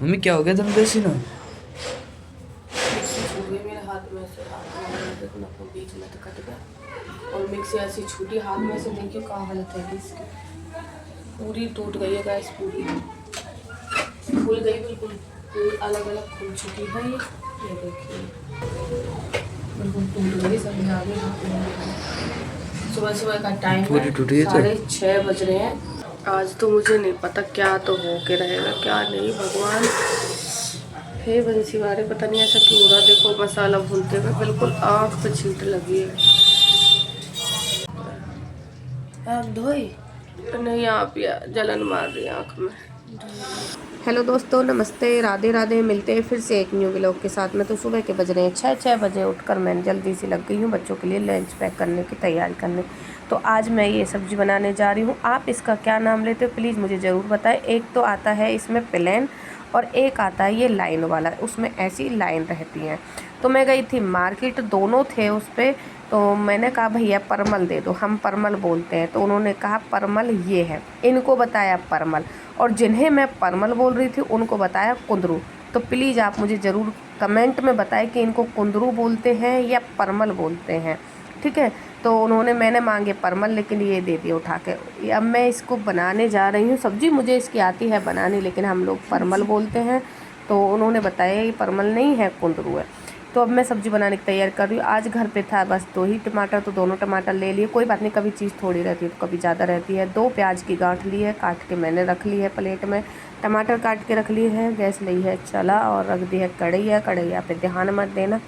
Mummy क्या हो गया तुम कैसी ना? मिक्सी छूट गई मेरे हाथ में से, देखो ना बीच में तो कट गया और मिक्सी ऐसी छूटी हाथ में से। देखियो क्या हालत है इसकी, पूरी टूट गई है गैस, पूरी खुल गई, बिल्कुल अलग अलग खुल चुकी है ये देखिए बिल्कुल टूट गई, सब आगे हाथ में। सुबह सुबह का टाइम है, पूरी टूटी है तो 6:30 बज रहे हैं। आज तो मुझे नहीं पता क्या तो हो के रहेगा क्या नहीं, भगवान हे बंसी वारे, पता नहीं ऐसा क्यों हो रहा। देखो मसाला भूनते हुए बिल्कुल आँख पे छींट लगी है। आँख धोई नहीं, आप या जलन मार रही आँख में। हेलो दोस्तों, नमस्ते, राधे राधे। मिलते हैं फिर से एक न्यू व्लॉग के साथ में। तो सुबह के बज रहे हैं 6 बजे। उठकर मैं जल्दी से लग गई हूँ बच्चों के लिए लंच पैक करने की तैयारी करने। तो आज मैं ये सब्ज़ी बनाने जा रही हूँ। आप इसका क्या नाम लेते हो प्लीज़ मुझे ज़रूर बताएं। एक तो आता है इसमें प्लेन और एक आता है ये लाइन वाला, उसमें ऐसी लाइन रहती है। तो मैं गई थी मार्केट, दोनों थे उस पर। तो मैंने कहा भैया परमल दे दो, हम परमल बोलते हैं। तो उन्होंने कहा परमल ये है, इनको बताया परमल, और जिन्हें मैं परमल बोल रही थी उनको बताया कुंदरू। तो प्लीज़ आप मुझे ज़रूर कमेंट में बताएं कि इनको कुंदरू बोलते हैं या परमल बोलते हैं, ठीक है। तो मैंने मांगे परमल, लेकिन ये दे दिया उठा के। अब मैं इसको बनाने जा रही हूँ। सब्जी मुझे इसकी आती है बनानी, लेकिन हम लोग परमल बोलते हैं। तो उन्होंने बताया ये परमल नहीं है, कुंदरू है। तो अब मैं सब्ज़ी बनाने की तैयारी कर रही हूँ। आज घर पे था बस 2 ही टमाटर, तो दोनों टमाटर ले लिए। कोई बात नहीं, कभी चीज़ थोड़ी रहती है तो कभी ज़्यादा रहती है। 2 प्याज की गांठ ली है, काट के मैंने रख ली है प्लेट में। टमाटर काट के रख लिए है, गैस ली है चला, और रख दी है कढ़ैया। कढ़ैया पे ध्यान मत देना,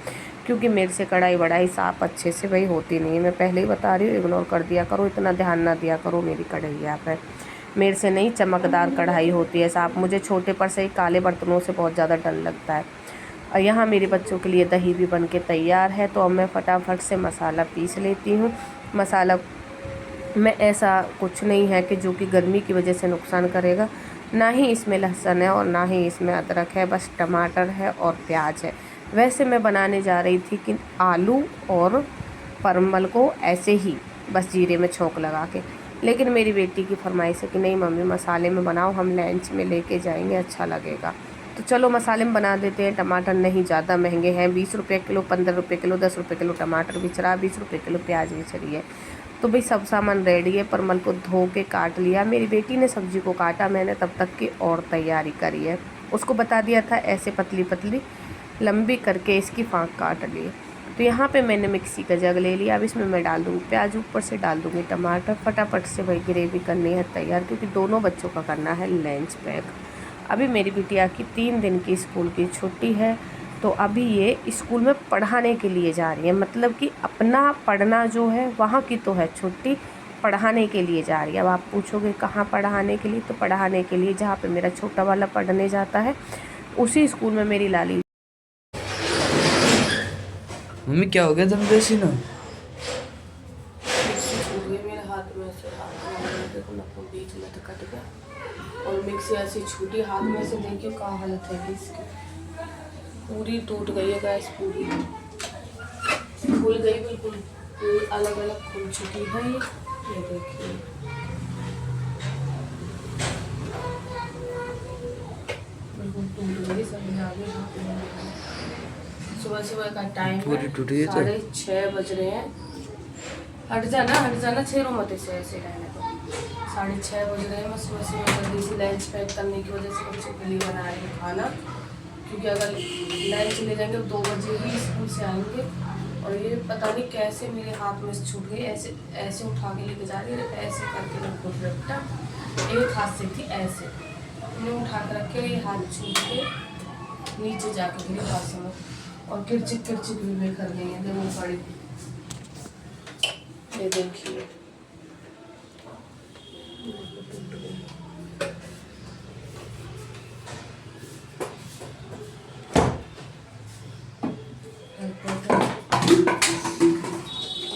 क्योंकि मेरे से कढ़ाई वढ़ाई साफ़ अच्छे से भाई होती नहीं है। मैं पहले ही बता रही हूँ, इग्नोर कर दिया करो, इतना ध्यान ना दिया करो मेरी कढ़ैया पे। मेरे से नहीं चमकदार कढ़ाई होती है साफ़। मुझे छोटे पर से ही काले बर्तनों से बहुत ज़्यादा डर लगता है। और यहाँ मेरे बच्चों के लिए दही भी बन के तैयार है। तो अब मैं फटाफट से मसाला पीस लेती हूँ। मसाला में ऐसा कुछ नहीं है कि जो कि गर्मी की वजह से नुकसान करेगा। ना ही इसमें लहसुन है और ना ही इसमें अदरक है, बस टमाटर है और प्याज है। वैसे मैं बनाने जा रही थी कि आलू और परमल को ऐसे ही बस जीरे में छोंक लगा के, लेकिन मेरी बेटी की फरमाइश है कि नहीं मम्मी मसाले में बनाओ, हम लंच में लेके जाएंगे, अच्छा लगेगा। तो चलो मसाले में बना देते हैं। टमाटर नहीं ज़्यादा महंगे हैं, 20 रुपये किलो, 15 रुपये किलो, 10 रुपये किलो टमाटर बिच रहा, 20 रुपये किलो प्याज बिच रही है। तो भाई सब सामान रेडी है। परमल को धो के काट लिया, मेरी बेटी ने सब्ज़ी को काटा, मैंने तब तक की और तैयारी करी है। उसको बता दिया था ऐसे पतली पतली लंबी करके इसकी फाँक काट ली। तो यहाँ पे मैंने मिक्सी का जग ले लिया। अब इसमें मैं डाल दूँगी प्याज, ऊपर से डाल दूँगी टमाटर। फटाफट से भाई ग्रेवी करनी है तैयार, क्योंकि दोनों बच्चों का करना है लंच पैक। अभी मेरी बिटिया की 3 दिन की स्कूल की छुट्टी है। तो अभी ये स्कूल में पढ़ाने के लिए जा रही है, मतलब कि अपना पढ़ना जो है वहाँ की तो है छुट्टी, पढ़ाने के लिए जा रही है। अब आप पूछोगे कहाँ पढ़ाने के लिए, तो पढ़ाने के लिए जहाँ पे मेरा छोटा वाला पढ़ने जाता है उसी स्कूल में मेरी लाली। मम्मी क्या हो गया तुम कैसी ना? मिक्सी छूट गई मेरे हाथ में से, देखो ना बीच में तो कट गया और मिक्सी ऐसी छूटी हाथ में से। देखियो क्या हालत है इसकी, पूरी टूट गई है गैस, पूरी खुल गई, बिल्कुल अलग अलग खुल चुकी है ये देखिए बिल्कुल टूट गई, सब आगे हाथ में। सुबह सुबह का टाइम है, पूरी टूटी है तो 6:30 बज रहे हैं। हट जाना, छेरो मत इसे ऐसे रहने दो। 6:30 बज रहे हैं। मैं सुबह सुबह जल्दी से लंच पैक करने की वजह से बच्चों के लिए बना रही हूँ खाना, क्योंकि अगर लंच ले जाएंगे तो 2 बजे ही स्कूल से आएंगे। और ये पता नहीं कैसे मेरे हाथ में से छूट गई, ऐसे ऐसे उठा के लेके जा रही है, ऐसे करके मैं खुद रखता, एक हाथ से थी ऐसे, मैंने उठा के रखे, ये हाथ छूट के नीचे जाके गिरी हाथ में, और किरचिक भी कर गई है वो बड़ी। ये देखिए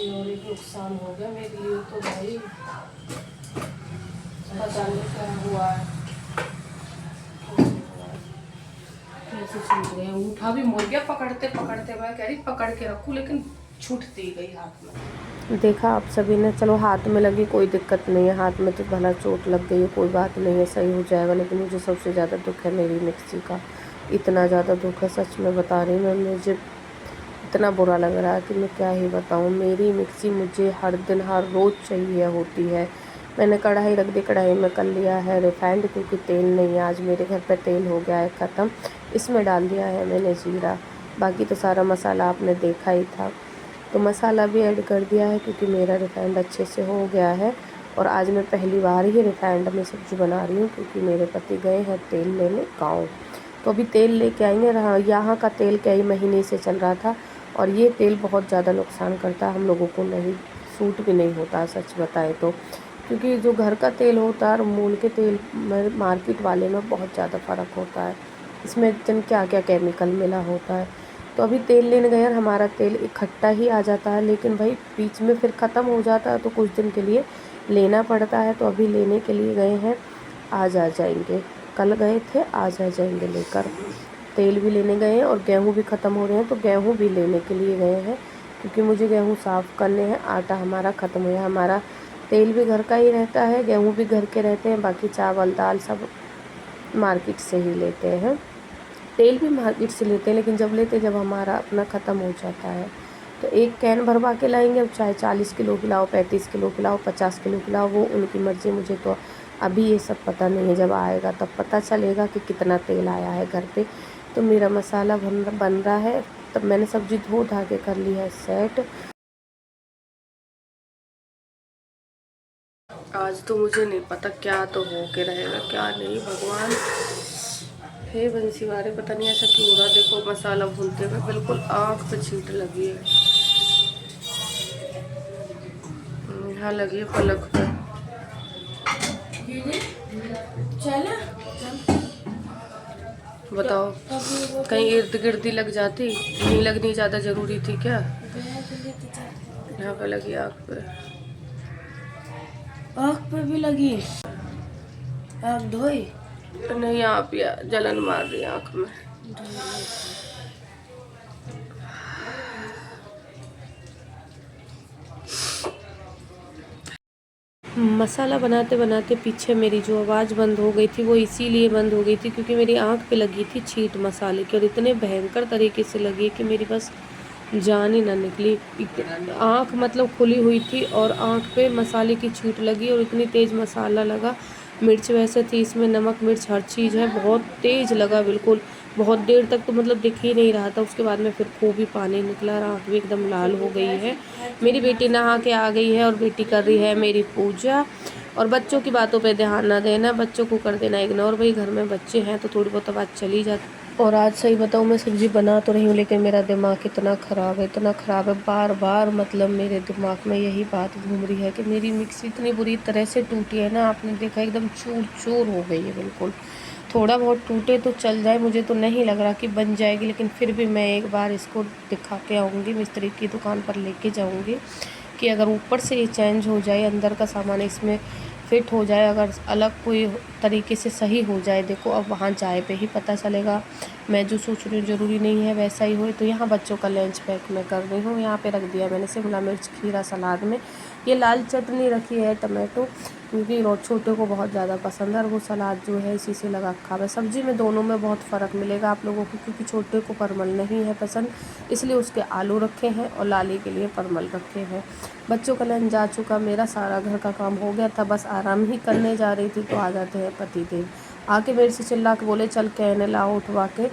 और एक नुकसान हो गया मेरे लिए तो भाई, पता नहीं क्या हुआ है, कैसे छूट गए। उठा भी मुड़ गया, पकड़ते पकड़ते मैं कह रही पकड़ के रखूं, लेकिन छूटती गई हाथ में। देखा आप सभी ने। चलो हाथ में लगी कोई दिक्कत नहीं है, हाथ में तो भला चोट लग गई है, कोई बात नहीं है, सही हो जाएगा। लेकिन मुझे सबसे ज़्यादा दुख है मेरी मिक्सी का, इतना ज़्यादा दुख है, सच में बता रही हूँ मैं। मुझे इतना बुरा लग रहा है कि मैं क्या ही बताऊँ। मेरी मिक्सी मुझे हर दिन हर रोज़ चाहिए होती है। मैंने कढ़ाई रख दी, कढ़ाई में कर लिया है रिफाइंड, क्योंकि तेल नहीं है। आज मेरे घर पे तेल हो गया है ख़त्म। इसमें डाल दिया है मैंने जीरा, बाकी तो सारा मसाला आपने देखा ही था। तो मसाला भी ऐड कर दिया है क्योंकि मेरा रिफाइंड अच्छे से हो गया है। और आज मैं पहली बार ही रिफाइंड में सब्ज़ी बना रही हूँ, क्योंकि मेरे पति गए हैं तेल लेने गाँव। तो अभी तेल लेके आएंगे। यहाँ का तेल कई महीने से चल रहा था, और ये तेल बहुत ज़्यादा नुकसान करता है, हम लोगों को नहीं सूट भी नहीं होता सच बताए तो। क्योंकि जो घर का तेल होता है और मूल के तेल में, मार्केट वाले में बहुत ज़्यादा फ़र्क होता है। इसमें जन क्या क्या केमिकल मिला होता है। तो अभी तेल लेने गए और हमारा तेल इकट्ठा ही आ जाता है, लेकिन भाई बीच में फिर ख़त्म हो जाता है, तो कुछ दिन के लिए लेना पड़ता है। तो अभी लेने के लिए गए हैं, आज आ जाएंगे। कल गए थे, आज आ जाएंगे लेकर। तेल भी लेने गए हैं और गेहूं भी ख़त्म हो रहे हैं, तो गेहूं भी लेने के लिए गए हैं, क्योंकि मुझे गेहूं साफ़ करने हैं। आटा हमारा ख़त्म हो गया। हमारा तेल भी घर का ही रहता है, गेहूं भी घर के रहते हैं, बाकी चावल दाल सब मार्केट से ही लेते हैं। तेल भी मार्केट से लेते हैं, लेकिन जब हमारा अपना ख़त्म हो जाता है। तो एक कैन भरवा के लाएंगे। अब चाहे 40 किलो की लाओ, 35 किलो की लाओ, 50 किलो की लाओ, वो उनकी मर्ज़ी। मुझे तो अभी ये सब पता नहीं है, जब आएगा तब पता चलेगा कि कितना तेल आया है घर पे। तो मेरा मसाला बन रहा है, तब मैंने सब्ज़ी धो धा के कर ली है सेट। आज तो मुझे नहीं पता क्या तो हो के रहेगा क्या नहीं, भगवान हे बंसी वारे, पता नहीं ऐसा क्यों हो रहा। देखो मसाला भूनते हुए बिल्कुल आँख पे छींट लगी है, यहाँ लगी है पलक पे। बताओ, कहीं इर्द गिर्द ही लग जाती, नहीं लगनी ज़्यादा ज़रूरी थी क्या? यहाँ पे लगी आँख पे, आँख पे भी लगी, आँख धोई नहीं आप या जलन मार रही है आँख में। मसाला बनाते बनाते पीछे मेरी जो आवाज़ बंद हो गई थी, वो इसीलिए बंद हो गई थी क्योंकि मेरी आंख पे लगी थी छींट मसाले की, और इतने भयंकर तरीके से लगी कि मेरी बस जान ही ना निकली। आंख मतलब खुली हुई थी और आंख पे मसाले की छींट लगी, और इतनी तेज़ मसाला लगा। मिर्च वैसे थी इसमें, नमक मिर्च हर चीज़ है, बहुत तेज़ लगा बिल्कुल। बहुत देर तक तो मतलब दिख ही नहीं रहा था। उसके बाद में फिर खूब ही पानी निकला, आँख भी एकदम लाल हो गई है। मेरी बेटी नहा के आ गई है और बेटी कर रही है मेरी पूजा। और बच्चों की बातों पे ध्यान ना देना, बच्चों को कर देना इग्नोर। भाई घर में बच्चे हैं तो थोड़ी बहुत बात चली जाती। और आज सही बताऊँ, मैं सब्ज़ी बना तो रही हूँ, लेकिन मेरा दिमाग इतना ख़राब है, इतना ख़राब है। बार बार मतलब मेरे दिमाग में यही बात घूम रही है कि मेरी मिक्सी इतनी बुरी तरह से टूटी है ना, आपने देखा एकदम चूर चूर हो गई है बिल्कुल। थोड़ा बहुत टूटे तो चल जाए, मुझे तो नहीं लग रहा कि बन जाएगी, लेकिन फिर भी मैं एक बार इसको दिखा के आऊँगी, मिस्त्री की दुकान पर लेके जाऊँगी कि अगर ऊपर से ये चेंज हो जाए, अंदर का सामान इसमें फिट हो जाए, अगर अलग कोई तरीके से सही हो जाए। देखो अब वहाँ जाए पे ही पता चलेगा। मैं जो सोच रही हूँ ज़रूरी नहीं है वैसा ही हो। तो यहाँ बच्चों का लंच पैक मैं कर रही हूँ। यहाँ पे रख दिया मैंने शिमला मिर्च खीरा सलाद में। ये लाल चटनी रखी है टमाटो, क्योंकि छोटे को बहुत ज़्यादा पसंद है, और वो सलाद जो है इसी से लगा खा है। सब्ज़ी में दोनों में बहुत फ़र्क मिलेगा आप लोगों को, क्योंकि छोटे को परमल नहीं है पसंद, इसलिए उसके आलू रखे हैं और लाली के लिए परमल रखे हैं। बच्चों का लंच जा चुका, मेरा सारा घर का काम हो गया था, बस आराम ही करने जा रही थी। तो आ जाते हैं पतिदेव, आके मेरे से चिल्ला के बोले चल कैन लाओ उठवा के,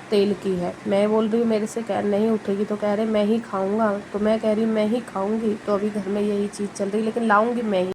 तेल की है। मैं बोल रही हूँ मेरे से कैन नहीं उठेगी, तो कह रहे मैं ही खाऊंगा। तो मैं कह रही हूँ मैं ही खाऊंगी। तो अभी घर में यही चीज़ चल रही, लेकिन लाऊंगी मैं ही।